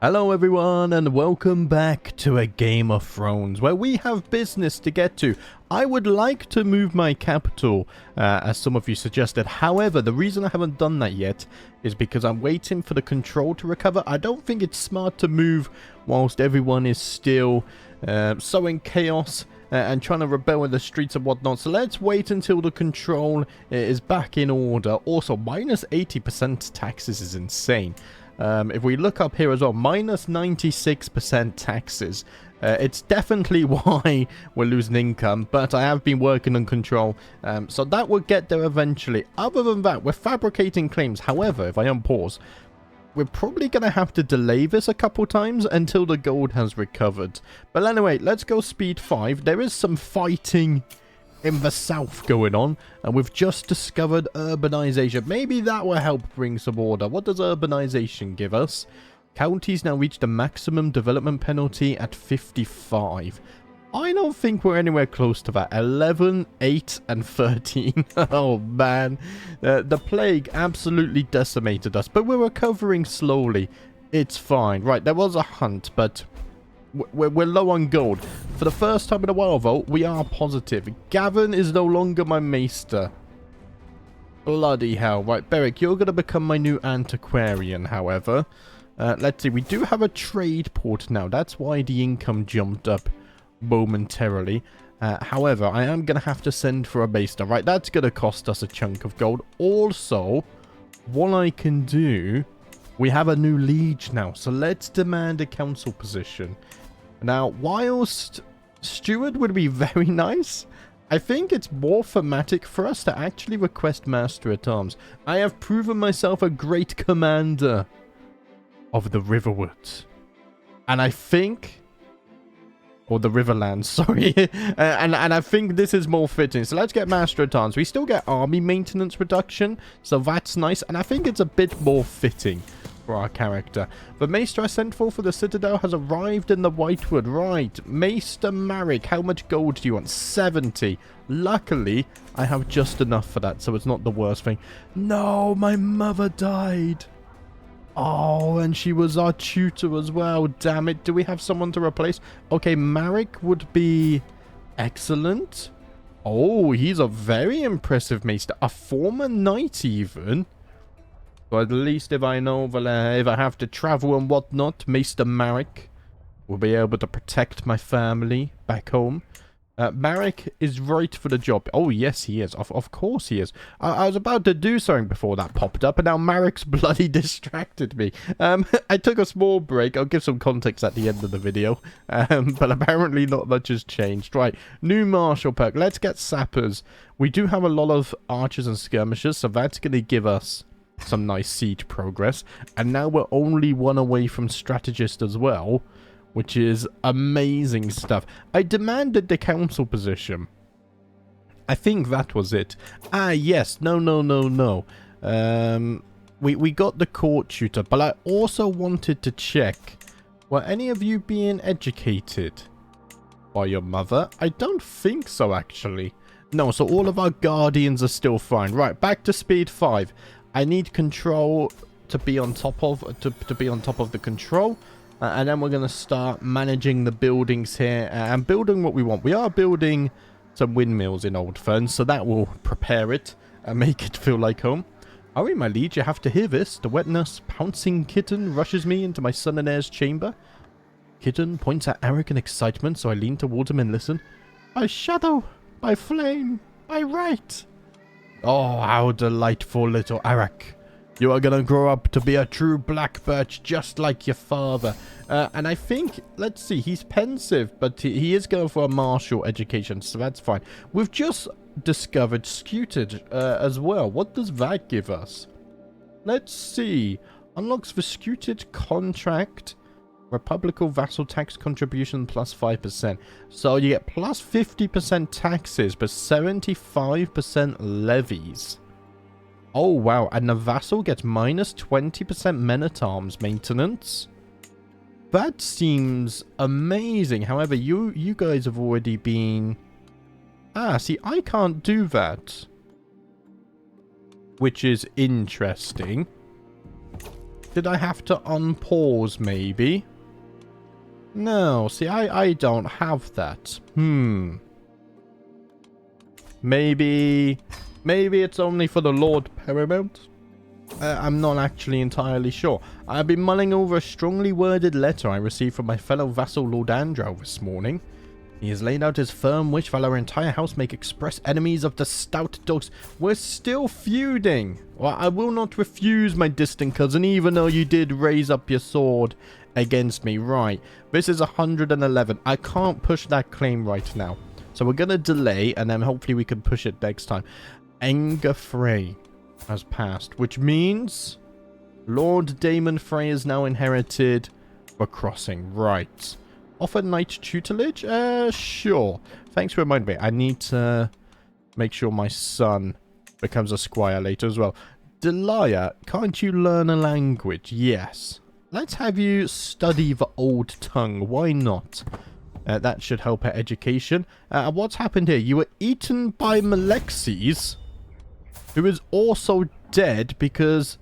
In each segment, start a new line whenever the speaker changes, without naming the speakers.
Hello everyone and welcome back to a Game of Thrones where we have business to get to. I would like to move my capital as some of you suggested. However, the reason I haven't done that yet is because I'm waiting for the control to recover. I don't think it's smart to move whilst everyone is still sowing chaos and trying to rebel in the streets and whatnot. So let's wait until the control is back in order. Also, minus 80% taxes is insane. If we look up here as well, minus 96% taxes. It's definitely why we're losing income, but I have been working on control, so that will get there eventually. Other than that, we're fabricating claims. However, if I unpause, we're probably going to have to delay this a couple times until the gold has recovered. But anyway, let's go speed 5. There is some fighting in the south going on, and we've just discovered urbanization. Maybe that will help bring some order. What does urbanization give us? Counties now reach the maximum development penalty at 55. I don't think we're anywhere close to that. 11, 8, and 13. Oh man, the plague absolutely decimated us, but we're recovering slowly. It's fine. Right, there was a hunt, but we're low on gold. For the first time in a while, though, we are positive. Gavin is no longer my maester. Bloody hell. Right, Beric, you're going to become my new antiquarian, however. Let's see. We do have a trade port now. That's why the income jumped up momentarily. However, I am going to have to send for a maester. Right, that's going to cost us a chunk of gold. Also, what I can do... We have a new liege now, so let's demand a council position. Now, whilst steward would be very nice, I think it's more thematic for us to actually request master at arms. I have proven myself a great commander of the Riverwoods. And I think... Or the Riverlands, sorry. and I think this is more fitting. So let's get master at arms. We still get army maintenance reduction, so that's nice. And I think it's a bit more fitting for our character. The maester I sent for the citadel has arrived in the Whitewood. Right, Maester Marek, how much gold do you want? 70. Luckily, I have just enough for that, so it's not the worst thing. No, my mother died. Oh, and she was our tutor as well. Damn it. Do we have someone to replace? Okay, Marek would be excellent. Oh, he's a very impressive maester. A former knight even. So at least if I know, if I have to travel and whatnot, Maester Marek will be able to protect my family back home. Marek is right for the job. Oh, yes, he is. Of course he is. I was about to do something before that popped up, and now Marek's bloody distracted me. I took a small break. I'll give some context at the end of the video. But apparently not much has changed. Right, new martial perk. Let's get sappers. We do have a lot of archers and skirmishers, so that's going to give us some nice siege progress. And now we're only one away from strategist as well, which is amazing stuff. I demanded the council position. I think that was it. Ah, yes. No. We got the court tutor, but I also wanted to check. Were any of you being educated by your mother? I don't think so, actually. No, so all of our guardians are still fine. Right, back to speed 5. I need control to be on top of to be on top of the control. And then we're going to start managing the buildings here and building what we want. We are building some windmills in Old Ferns, so that will prepare it and make it feel like home. Hurry, my liege, you have to hear this. The wet nurse pouncing kitten rushes me into my son and heir's chamber. Kitten points at Arik in excitement, so I lean towards him and listen. By shadow, by flame, by right. Oh, how delightful, little Arik. You are going to grow up to be a true Blackbirch just like your father. And I think, let's see, he's pensive, but he is going for a martial education, so that's fine. We've just discovered Scuted as well. What does that give us? Let's see. Unlocks the Scuted contract. Republical vassal tax contribution plus 5%. So you get plus 50% taxes, but 75% levies. Oh, wow. And the vassal gets minus 20% men-at-arms maintenance. That seems amazing. However, you guys have already been... Ah, see, I can't do that. Which is interesting. Did I have to unpause, maybe? No, see, I don't have that. Maybe it's only for the Lord Paramount? I'm not actually entirely sure. I've been mulling over a strongly worded letter I received from my fellow vassal Lord Andrew this morning. He has laid out his firm wish while our entire house make express enemies of the stout dogs. We're still feuding. Well, I will not refuse, my distant cousin, even though you did raise up your sword against me. Right, this is 111. I can't push that claim right now. So we're going to delay, and then hopefully we can push it next time. Anger Frey has passed, which means Lord Damon Frey is now inherited for crossing. Right. Offer knight tutelage? Sure. Thanks for reminding me. I need to make sure my son becomes a squire later as well. Delia, can't you learn a language? Yes. Let's have you study the old tongue. Why not? That should help her education. What's happened here? You were eaten by Malexes, who is also dead because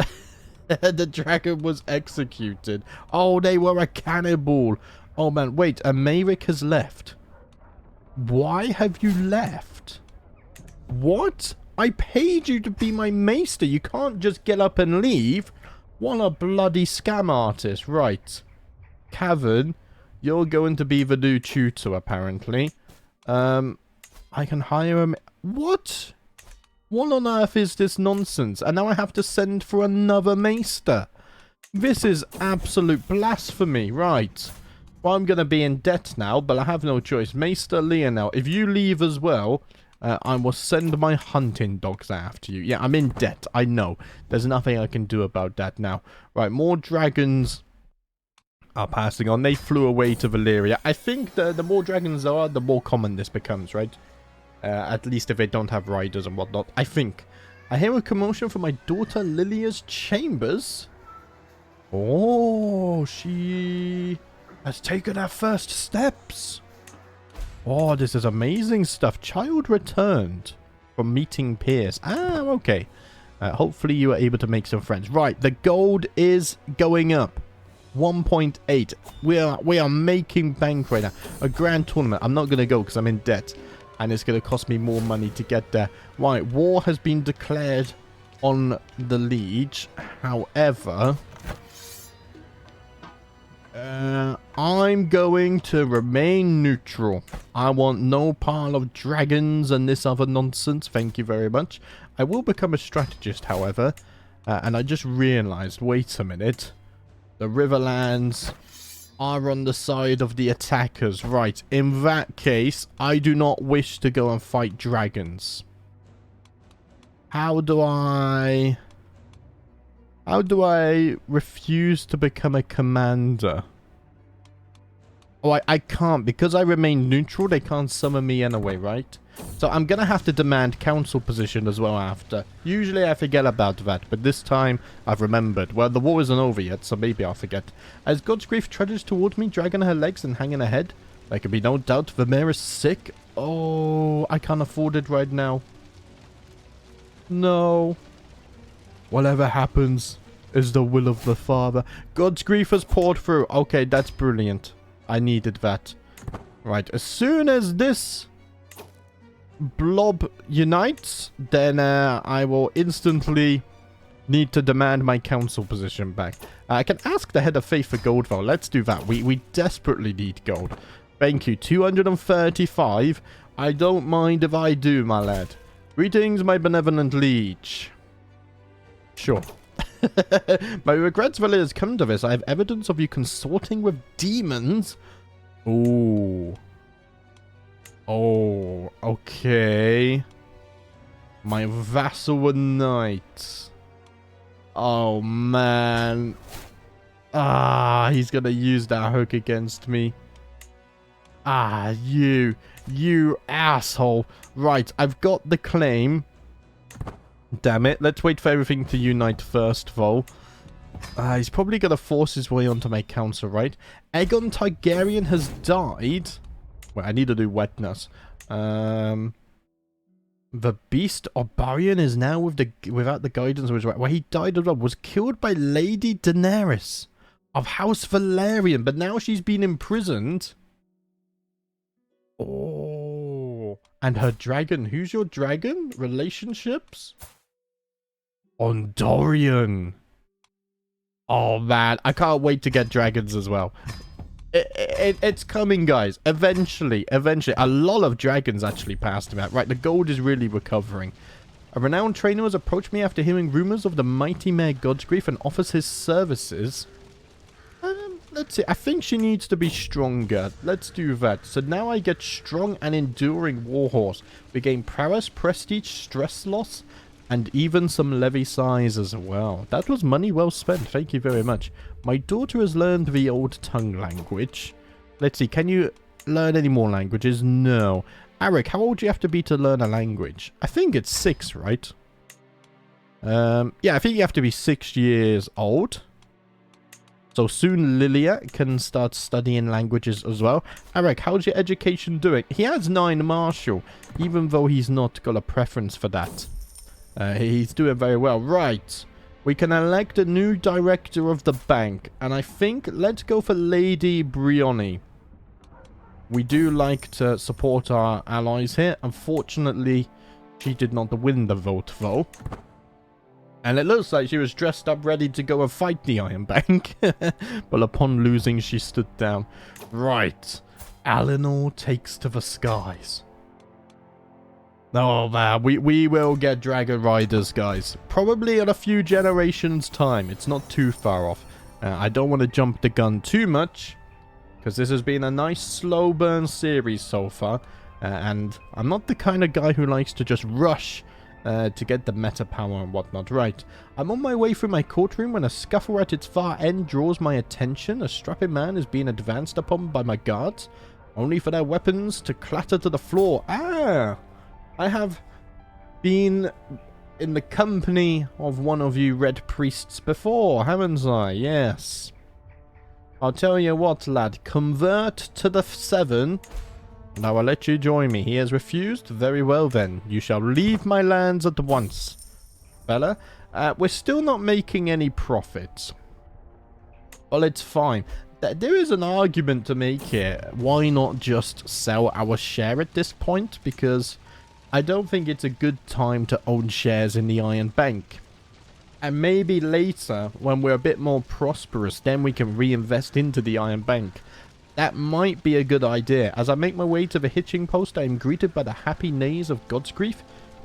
the dragon was executed. Oh, they were a cannibal. Oh man, wait, Americ has left. Why have you left? What? I paid you to be my maester. You can't just get up and leave. What a bloody scam artist. Right. Cavern, you're going to be the new tutor, apparently. I can hire him. What? What on earth is this nonsense? And now I have to send for another maester. This is absolute blasphemy. Right. Well, I'm going to be in debt now, but I have no choice. Maester Leonel, if you leave as well, I will send my hunting dogs after you. Yeah, I'm in debt. I know. There's nothing I can do about that now. Right, more dragons are passing on. They flew away to Valyria. I think the more dragons there are, the more common this becomes, right? At least if they don't have riders and whatnot. I think. I hear a commotion from my daughter Lilia's chambers. Oh, she has taken her first steps. Oh, this is amazing stuff. Child returned from meeting peers. Ah, okay. Hopefully you are able to make some friends. Right, the gold is going up. 1.8. We are making bank right now. A grand tournament. I'm not going to go because I'm in debt. And it's going to cost me more money to get there. Right, war has been declared on the liege. However, I'm going to remain neutral. I want no pile of dragons and this other nonsense. Thank you very much. I will become a strategist, however. And I just realized, wait a minute. The Riverlands are on the side of the attackers. Right, in that case, I do not wish to go and fight dragons. How do I refuse to become a commander? Oh, I can't. Because I remain neutral, they can't summon me anyway, right? So I'm going to have to demand council position as well after. Usually I forget about that, but this time I've remembered. Well, the war isn't over yet, so maybe I'll forget. As God's grief trudges towards me, dragging her legs and hanging her head, there can be no doubt Vermeer is sick. Oh, I can't afford it right now. No. Whatever happens is the will of the Father. God's grief has poured through. Okay, that's brilliant. I needed that. Right, as soon as this blob unites, then I will instantly need to demand my council position back. I can ask the head of faith for gold, though. Let's do that. We desperately need gold. Thank you. 235. I don't mind if I do, my lad. Greetings, my benevolent liege. Sure. My regrets really has come to this. I have evidence of you consorting with demons. Ooh. Oh, okay. My vassal and knight. Oh, man. Ah, he's gonna use that hook against me. Ah, you asshole. Right, I've got the claim. Damn it. Let's wait for everything to unite first, though. He's probably going to force his way onto my council, right? Aegon Targaryen has died. Wait, I need to do wetness. The beast Obarian is now without the guidance of his right. Well, he died as well. Was killed by Lady Daenerys of House Valerian, but now she's been imprisoned. Oh, and her dragon. Who's your dragon? Relationships? Ondorian. Oh man, I can't wait to get dragons as well. It's coming, guys. Eventually. A lot of dragons actually passed him out. Right, the gold is really recovering. A renowned trainer has approached me after hearing rumors of the mighty Mayor Godsgrief and offers his services. Let's see. I think she needs to be stronger. Let's do that. So now I get strong and enduring warhorse. We gain prowess, prestige, stress loss, and even some levy size as well. That was money well spent. Thank you very much. My daughter has learned the old tongue language. Let's see. Can you learn any more languages? No. Arik, how old do you have to be to learn a language? I think it's 6, right? Yeah, I think you have to be 6 years old. So soon Lilia can start studying languages as well. Arik, how's your education doing? He has 9 martial, even though he's not got a preference for that. He's doing very well. Right. We can elect a new director of the bank. And I think let's go for Lady Brioni. We do like to support our allies here. Unfortunately, she did not win the vote, though. And it looks like she was dressed up ready to go and fight the Iron Bank. But upon losing, she stood down. Right. Eleanor takes to the skies. Oh man, we will get Dragon Riders, guys. Probably in a few generations' time. It's not too far off. I don't want to jump the gun too much, because this has been a nice slow burn series so far. And I'm not the kind of guy who likes to just rush to get the meta power and whatnot. Right. I'm on my way through my courtroom when a scuffle at its far end draws my attention. A strapping man is being advanced upon by my guards, only for their weapons to clatter to the floor. Ah! I have been in the company of one of you red priests before, haven't I? Yes. I'll tell you what, lad. Convert to the 7, and I will let you join me. He has refused? Very well, then. You shall leave my lands at once. Fella, we're still not making any profits. Well, it's fine. There is an argument to make here. Why not just sell our share at this point? Because I don't think it's a good time to own shares in the Iron Bank. And maybe later, when we're a bit more prosperous, then we can reinvest into the Iron Bank. That might be a good idea. As I make my way to the hitching post, I am greeted by the happy neighs of Godsgrief.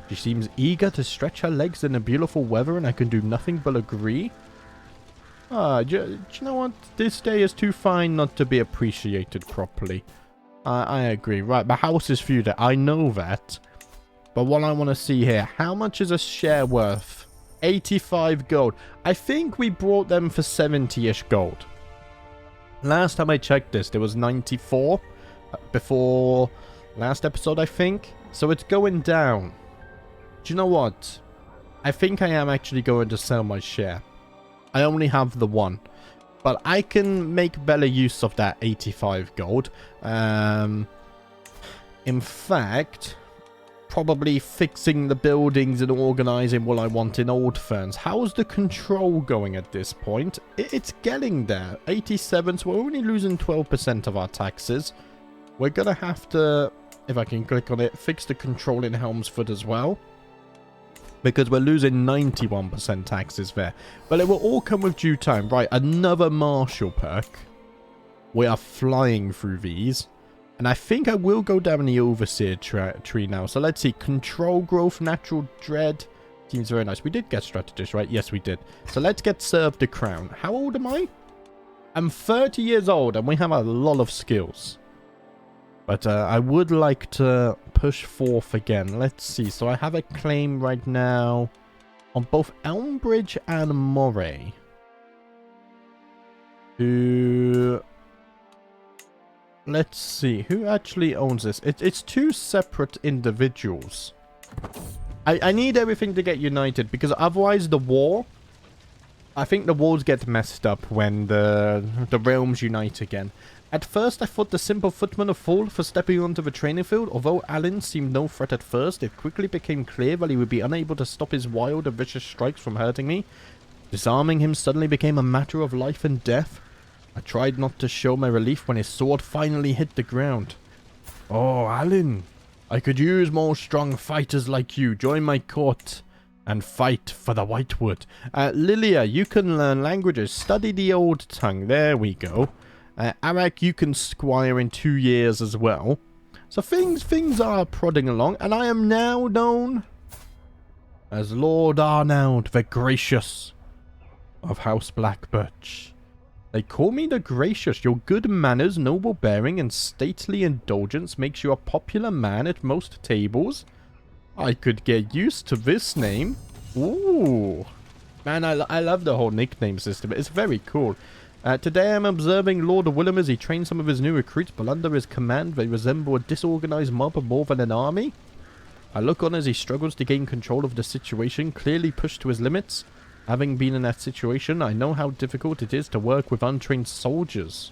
She seems eager to stretch her legs in the beautiful weather, and I can do nothing but agree. Do you know what? This day is too fine not to be appreciated properly. I agree. Right, the house is feuded. I know that. But what I want to see here, how much is a share worth? 85 gold. I think we brought them for 70-ish gold. Last time I checked this, there was 94 before last episode, I think. So it's going down. Do you know what? I think I am actually going to sell my share. I only have the 1. But I can make better use of that 85 gold. In fact, probably fixing the buildings and organizing what I want in Old Ferns. How's the control going at this point? It's getting there. 87, so we're only losing 12% of our taxes. We're going to have to, if I can click on it, fix the control in Helmsford as well, because we're losing 91% taxes there. But it will all come with due time. Right, another martial perk. We are flying through these. And I think I will go down the Overseer tree now. So let's see. Control growth, natural dread. Seems very nice. We did get strategist, right? Yes, we did. So let's get served the crown. How old am I? I'm 30 years old and we have a lot of skills. But I would like to push forth again. Let's see. So I have a claim right now on both Elmbridge and Moray. Let's see, who actually owns this? It's 2 separate individuals. I need everything to get united, because otherwise the war... I think the wars get messed up when the realms unite again. At first I thought the simple footman would fall for stepping onto the training field. Although Alan seemed no threat at first, it quickly became clear that he would be unable to stop his wild and vicious strikes from hurting me. Disarming him suddenly became a matter of life and death. I tried not to show my relief when his sword finally hit the ground. Oh, Alan, I could use more strong fighters like you. Join my court and fight for the Whitewood. Lilia, you can learn languages. Study the old tongue. There we go. Arak, you can squire in 2 years as well. So things are prodding along, and I am now known as Lord Arnold the Gracious of House Blackbirch. They call me the Gracious. Your good manners, noble bearing, and stately indulgence makes you a popular man at most tables. I could get used to this name. Ooh. Man, I love the whole nickname system. It's very cool. Today I'm observing Lord Willem as he trains some of his new recruits, but under his command they resemble a disorganized mob more than an army. I look on as he struggles to gain control of the situation, clearly pushed to his limits. Having been in that situation, I know how difficult it is to work with untrained soldiers.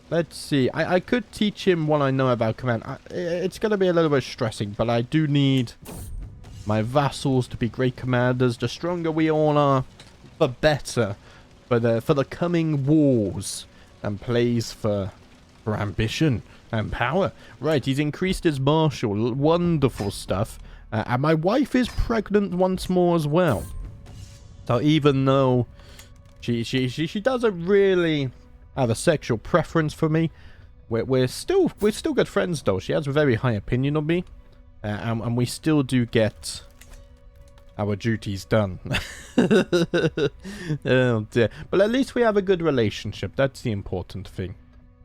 Let's see. I could teach him what I know about command. It's going to be a little bit stressing, but I do need my vassals to be great commanders. The stronger we all are, the better. For the coming wars and plays for ambition and power. Right, he's increased his martial. Wonderful stuff. And my wife is pregnant once more as well. So even though she doesn't really have a sexual preference for me, we're still good friends though. She has a very high opinion of me, and we still do get our duties done. Oh dear. But at least we have a good relationship. That's the important thing.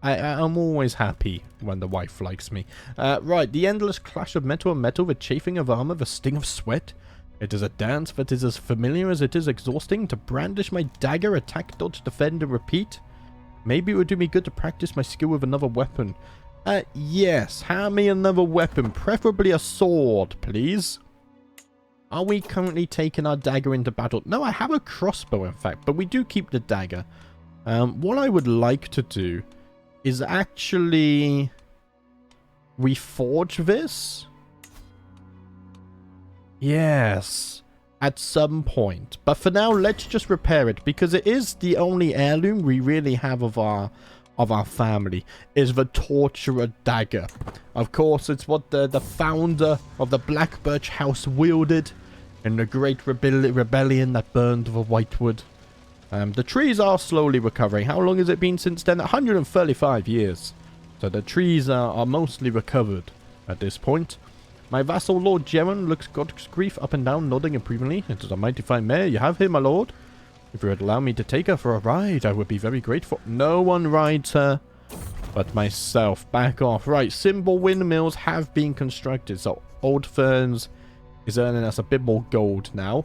I'm always happy when the wife likes me. Right, the endless clash of metal and metal, the chafing of armor, the sting of sweat. It is a dance that is as familiar as it is exhausting. To brandish my dagger, attack, dodge, defend, and repeat. Maybe it would do me good to practice my skill with another weapon. Yes, hand me another weapon, preferably a sword, please. Are we currently taking our dagger into battle? No, I have a crossbow, in fact, but we do keep the dagger. What I would like to do is actually reforge this. Yes, at some point. But for now, let's just repair it, because it is the only heirloom we really have of our family, is the Torturer dagger. Of course, it's what the founder of the Blackbirch house wielded in the great rebellion that burned the Whitewood. The trees are slowly recovering. How long has it been since then? 135 years. So the trees are mostly recovered at this point. My vassal Lord Jeron looks God's grief up and down, nodding approvingly. It is a mighty fine mare you have here, my lord. If you would allow me to take her for a ride, I would be very grateful. No one rides her but myself. Back off. Right, symbol windmills have been constructed, so Old Ferns is earning us a bit more gold now.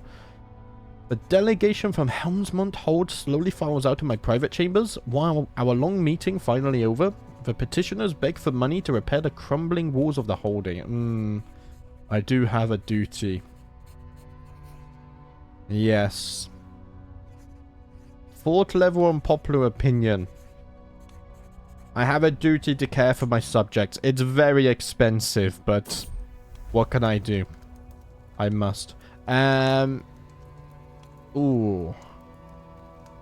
The delegation from Helmsmont Hold slowly files out of my private chambers. While our long meeting finally over, the petitioners beg for money to repair the crumbling walls of the holding. I do have a duty. Yes. 4th level unpopular opinion. I have a duty to care for my subjects. It's very expensive, but what can I do? I must. Ooh.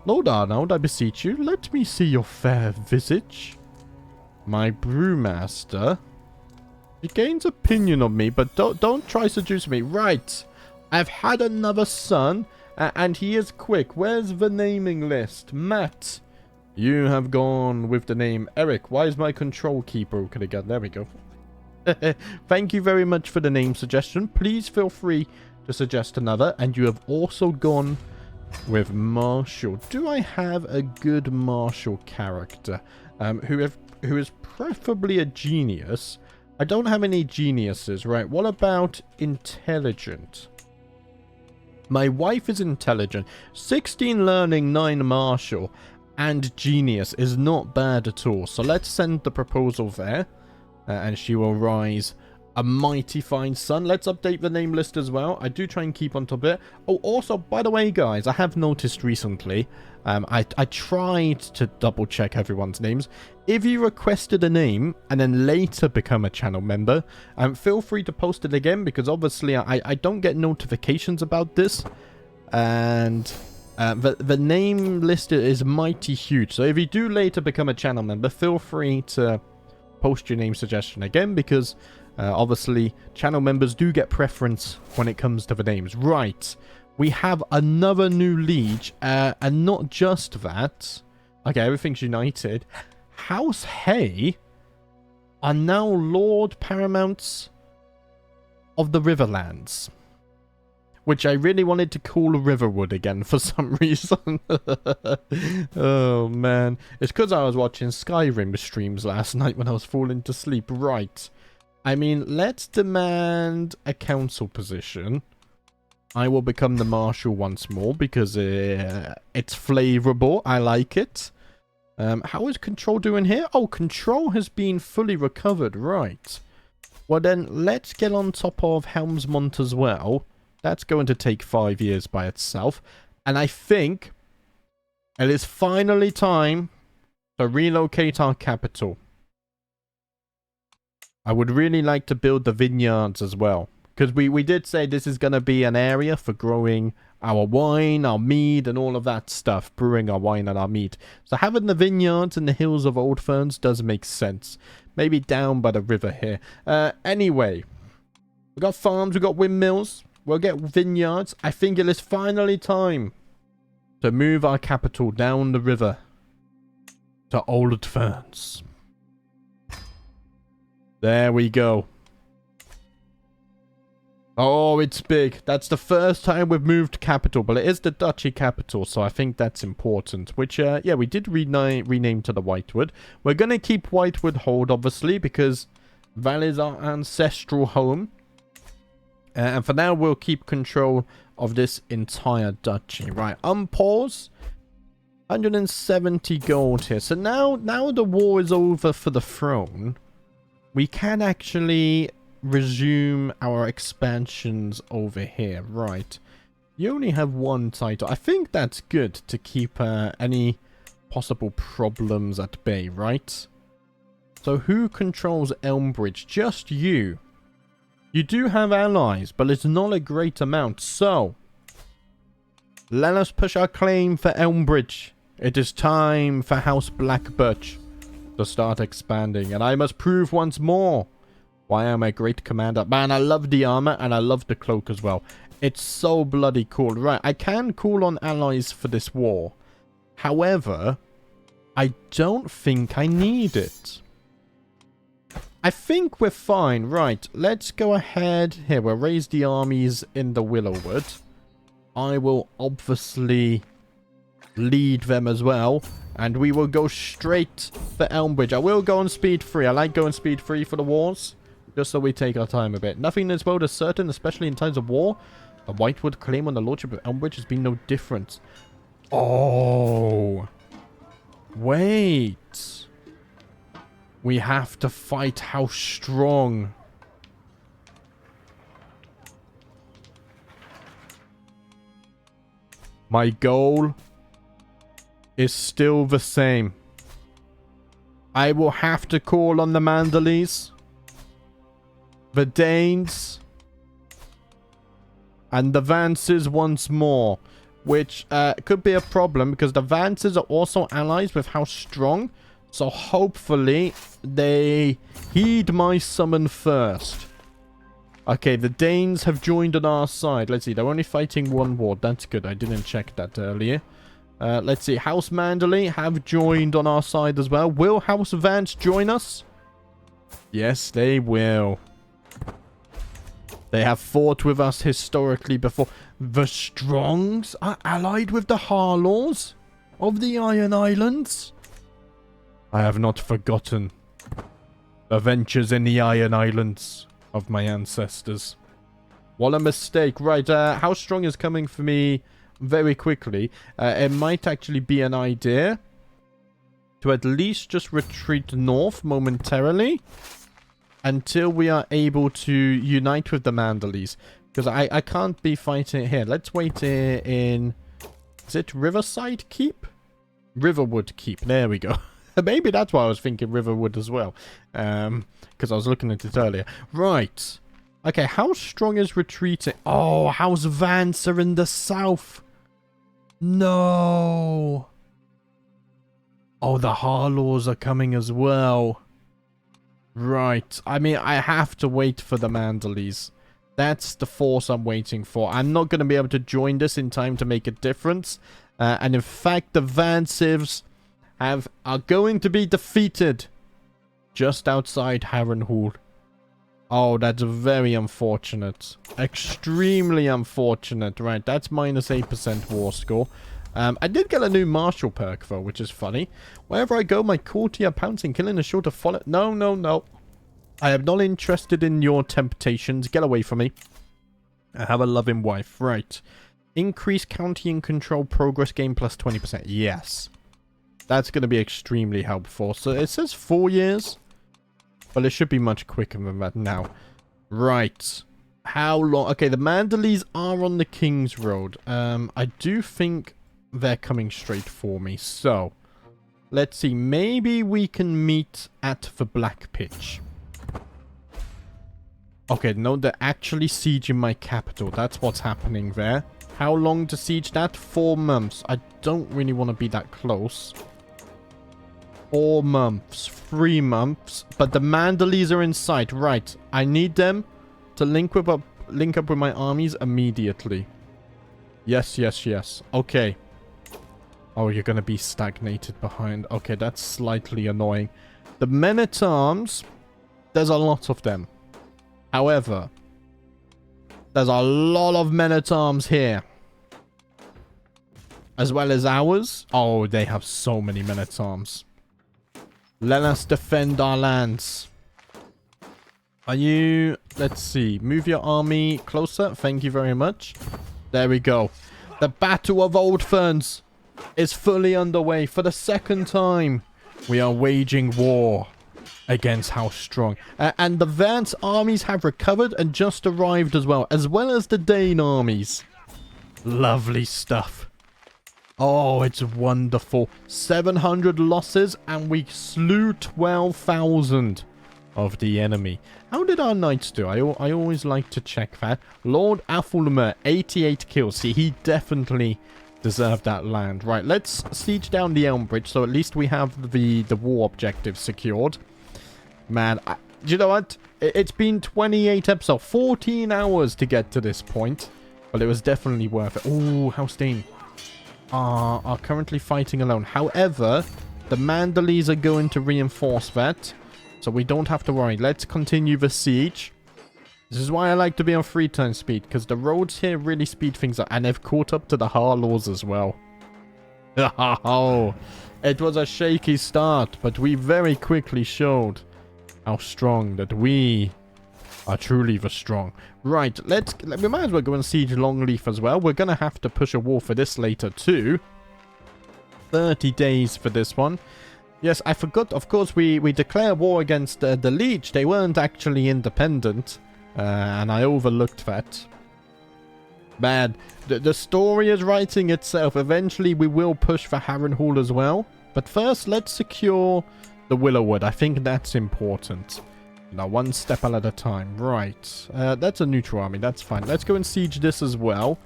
Lord Arnold, I beseech you, let me see your fair visage. My brewmaster. He gains opinion of me, but don't try seduce me. Right. I've had another son, and he is quick. Where's the naming list? Matt. You have gone with the name Eric. Why is my control key broken again? There we go. Thank you very much for the name suggestion. Please feel free to suggest another. And you have also gone with Marshall. Do I have a good Marshall character who is preferably a genius? I don't have any geniuses. Right, what about intelligent? My wife is intelligent. 16 learning, 9 martial, and genius is not bad at all. So let's send the proposal there. And she will rise A mighty fine son. Let's update the name list as well. I do try and keep on top of it. Oh, also, by the way, guys, I have noticed recently, I tried to double check everyone's names. If you requested a name and then later become a channel member, feel free to post it again, because obviously I don't get notifications about this. And the name list is mighty huge. So if you do later become a channel member, feel free to post your name suggestion again, because obviously channel members do get preference when it comes to the names. Right, we have another new liege, and not just that. Okay, everything's united. House Hay are now Lord Paramounts of the Riverlands, which I really wanted to call Riverwood again for some reason. Oh, man. It's because I was watching Skyrim streams last night when I was falling to sleep. Right. I mean, let's demand a council position. I will become the marshal once more because it's flavorable. I like it. How is control doing here? Oh, control has been fully recovered. Right. Well, then, let's get on top of Helmsmont as well. That's going to take 5 years by itself. And I think it is finally time to relocate our capital. I would really like to build the vineyards as well. Because we did say this is going to be an area for growing our wine, our mead, and all of that stuff. Brewing our wine and our mead. So having the vineyards in the hills of Old Ferns does make sense. Maybe down by the river here. Anyway, we got farms, we got windmills. We'll get vineyards. I think it is finally time to move our capital down the river to Old Ferns. There we go. Oh, it's big. That's the first time we've moved capital, but it is the duchy capital, so I think that's important. Which, yeah, we did rename to the Whitewood. We're going to keep Whitewood Hold, obviously, because that is our ancestral home. And for now, we'll keep control of this entire duchy. Right, unpause. 170 gold here. So now the war is over for the throne. We can actually resume our expansions over here. Right. You only have one title. I think that's good to keep any possible problems at bay, right? So who controls Elmbridge? Just you. You do have allies, but it's not a great amount. So, let us push our claim for Elmbridge. It is time for House Blackbirch to start expanding. And I must prove once more why I'm a great commander. Man, I love the armor and I love the cloak as well. It's so bloody cool. Right, I can call on allies for this war. However, I don't think I need it. I think we're fine. Right, let's go ahead. Here, we'll raise the armies in the Willowwood. I will obviously lead them as well. And we will go straight for Elmbridge. I will go on speed 3. I like going speed 3 for the wars. Just so we take our time a bit. Nothing in this world is certain, especially in times of war. The Whitewood claim on the lordship of Elmbridge has been no different. Oh. Wait. We have to fight House Strong. My goal is still the same. I will have to call on the Manderleys, the Danes, and the Vances once more. Which could be a problem because the Vances are also allies with House Strong. So hopefully they heed my summon first. Okay, the Danes have joined on our side. Let's see, they're only fighting one ward. That's good. I didn't check that earlier. Let's see, House Manderley have joined on our side as well. Will House Vance join us? Yes, they will. They have fought with us historically before. The Strongs are allied with the Harlaws of the Iron Islands. I have not forgotten the ventures in the Iron Islands of my ancestors. What a mistake. Right, how strong is coming for me very quickly. It might actually be an idea to at least just retreat north momentarily. until we are able to unite with the Mandalese. Because I can't be fighting here. Let's wait here in... Is it Riverside Keep? Riverwood Keep. There we go. Maybe that's why I was thinking Riverwood as well. Because I was looking at it earlier. Right. Okay, how strong is retreating? Oh, House Vance are in the south. No. Oh, the Harlaws are coming as well. Right. I mean, I have to wait for the Mandalese. That's the force I'm waiting for. I'm not going to be able to join this in time to make a difference. And in fact, the Vancives are going to be defeated just outside Harrenhal. Oh, that's very unfortunate. Extremely unfortunate. Right, that's minus 8% war score. I did get a new martial perk, though, which is funny. Wherever I go, my courtier pouncing, killing is sure to follow. No, no, no. I am not interested in your temptations. Get away from me. I have a loving wife. Right. Increase county and control progress gain plus 20%. Yes. That's going to be extremely helpful. So it says 4 years. But it should be much quicker than that now. Right. How long? Okay, the Mandalese are on the King's Road. I do think they're coming straight for me. So, let's see. Maybe we can meet at the Blackbirch. Okay, no, they're actually sieging my capital. That's what's happening there. How long to siege that? 4 months. I don't really want to be that close. 4 months. 3 months. But the Mandalese are in sight. Right. I need them to link up with my armies immediately. Yes, yes, yes. Okay. Oh, you're going to be stagnated behind. Okay, that's slightly annoying. The men-at-arms, there's a lot of them. However, there's a lot of men-at-arms here. As well as ours. Oh, they have so many men-at-arms. Let us defend our lands. Are you... Let's see. Move your army closer. Thank you very much. There we go. The Battle of Old Ferns is fully underway. For the second time, we are waging war against House Strong. And the Vance armies have recovered and just arrived as well as the Dane armies. Lovely stuff. Oh, it's wonderful. 700 losses and we slew 12,000 of the enemy. How did our knights do? I always like to check that. Lord Athelmer, 88 kills. See, he definitely deserved that land. Right, let's siege down the Elm Bridge so at least we have the war objective secured. Man, do you know what? It's been 28 episodes, 14 hours to get to this point. But it was definitely worth it. Oh, House Dane are currently fighting alone. However, the Mandalese are going to reinforce that. So we don't have to worry. Let's continue the siege. This is why I like to be on 3 times speed. Because the roads here really speed things up. And they've caught up to the Harlaws as well. Oh, it was a shaky start. But we very quickly showed how strong that we are truly the strong. Right, we might as well go and siege Longleaf as well. We're going to have to push a war for this later too. 30 days for this one. Yes, I forgot, of course, we declare war against the Liege. They weren't actually independent. And I overlooked that. Man, the story is writing itself. Eventually, we will push for Harrenhal as well. But first, let's secure the Willowwood. I think that's important. Now, one step at a time. Right. That's a neutral army. That's fine. Let's go and siege this as well.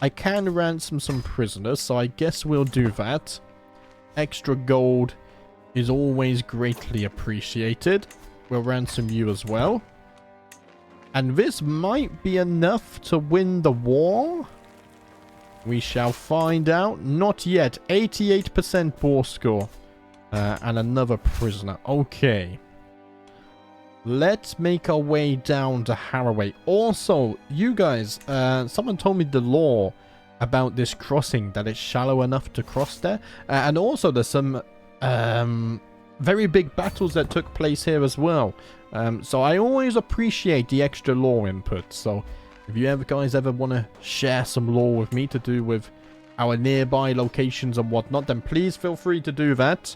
I can ransom some prisoners, so I guess we'll do that. Extra gold is always greatly appreciated. We'll ransom you as well. And this might be enough to win the war. We shall find out. Not yet. 88% war score. And another prisoner. Okay. Let's make our way down to Haraway. Also, you guys, someone told me the lore about this crossing, that it's shallow enough to cross there. And also there's some very big battles that took place here as well. So I always appreciate the extra lore input. So if you guys ever want to share some lore with me to do with our nearby locations and whatnot, then please feel free to do that.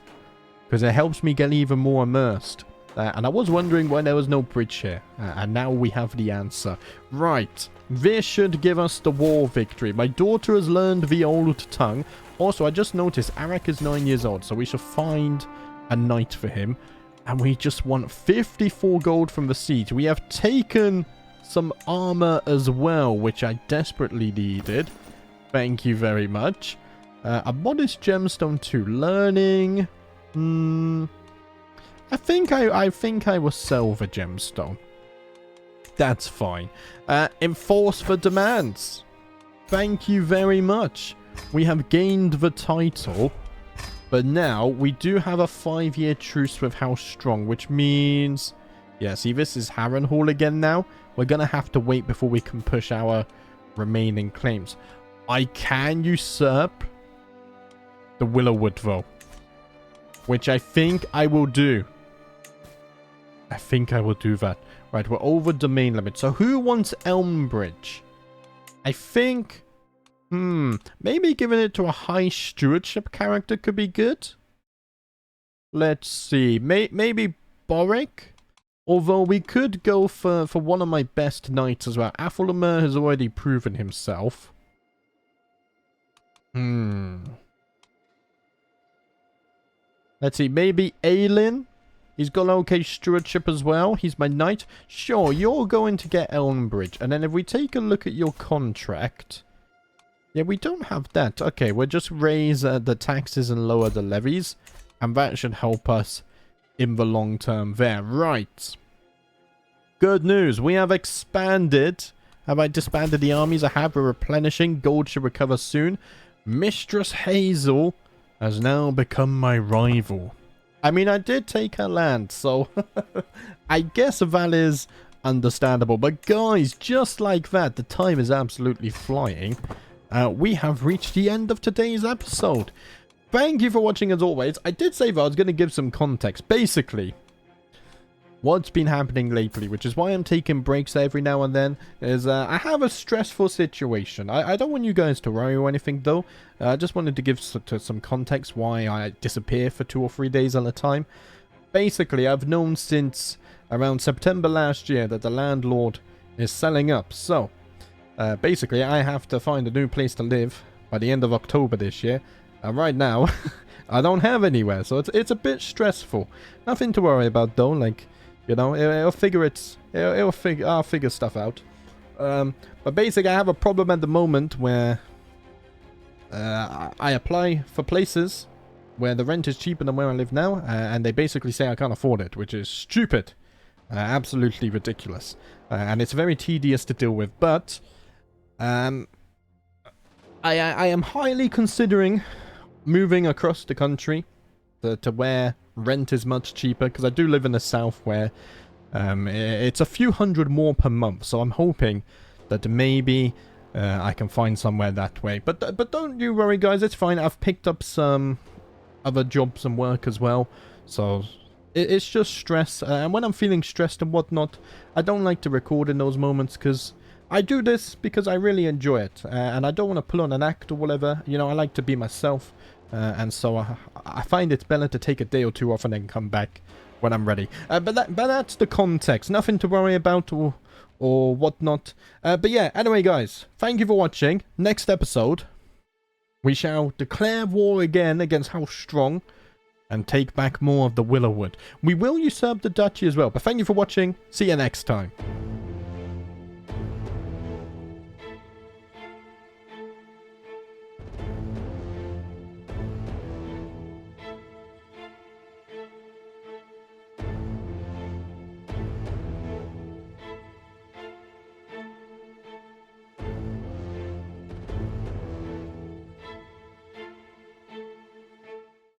Because it helps me get even more immersed And I was wondering why there was no bridge here. And now we have the answer. Right. This should give us the war victory. My daughter has learned the old tongue. Also, I just noticed Arak is 9 years old. So we should find a knight for him. And we just want 54 gold from the siege. We have taken some armor as well, which I desperately needed. Thank you very much. A modest gemstone too. Learning. I think I will sell the gemstone. That's fine. Enforce the demands. Thank you very much. We have gained the title. But now we do have a 5-year truce with House Strong, which means... Yeah, see, this is Harrenhal again now. We're going to have to wait before we can push our remaining claims. I can usurp the Willowwood, though. Which I think I will do. I think I will do that. Right, we're over domain limit. So who wants Elmbridge? I think... maybe giving it to a high stewardship character could be good. Let's see. Maybe Boric? Although we could go for one of my best knights as well. Athelmer has already proven himself. Let's see. Maybe Aelin? He's got okay stewardship as well. He's my knight. Sure, you're going to get Elmbridge. And then if we take a look at your contract... Yeah, we don't have that. Okay, we'll just raise the taxes and lower the levies. And that should help us in the long term there. Right. Good news. We have expanded. Have I disbanded the armies? I have. We're replenishing. Gold should recover soon. Mistress Hazel has now become my rival. I mean, I did take her land, so I guess that is understandable. But guys, just like that, the time is absolutely flying. We have reached the end of today's episode. Thank you for watching as always. I did say that I was going to give some context. Basically, what's been happening lately, which is why I'm taking breaks every now and then, is I have a stressful situation. I don't want you guys to worry or anything though. I just wanted to give some context why I disappear for 2 or 3 days at a time. Basically, I've known since around September last year that the landlord is selling up. So, basically, I have to find a new place to live by the end of October this year. And right now, I don't have anywhere, so it's a bit stressful. Nothing to worry about though, like, you know, I'll figure stuff out. But basically, I have a problem at the moment where I apply for places where the rent is cheaper than where I live now, and they basically say I can't afford it, which is stupid. Absolutely ridiculous. And it's very tedious to deal with, but I am highly considering moving across the country to where rent is much cheaper, because I do live in the south where it's a few hundred more per month, so I'm hoping that maybe I can find somewhere that way. But don't you worry, guys, it's fine. I've picked up some other jobs and work as well, so it's just stress. And when I'm feeling stressed and whatnot, I don't like to record in those moments, because I do this because I really enjoy it, and I don't want to pull on an act or whatever. You know, I like to be myself, and so I find it's better to take a day or two off and then come back when I'm ready. But that's the context. Nothing to worry about or whatnot. But yeah, anyway, guys, thank you for watching. Next episode, we shall declare war again against House Strong and take back more of the Willowwood. We will usurp the duchy as well. But thank you for watching. See you next time.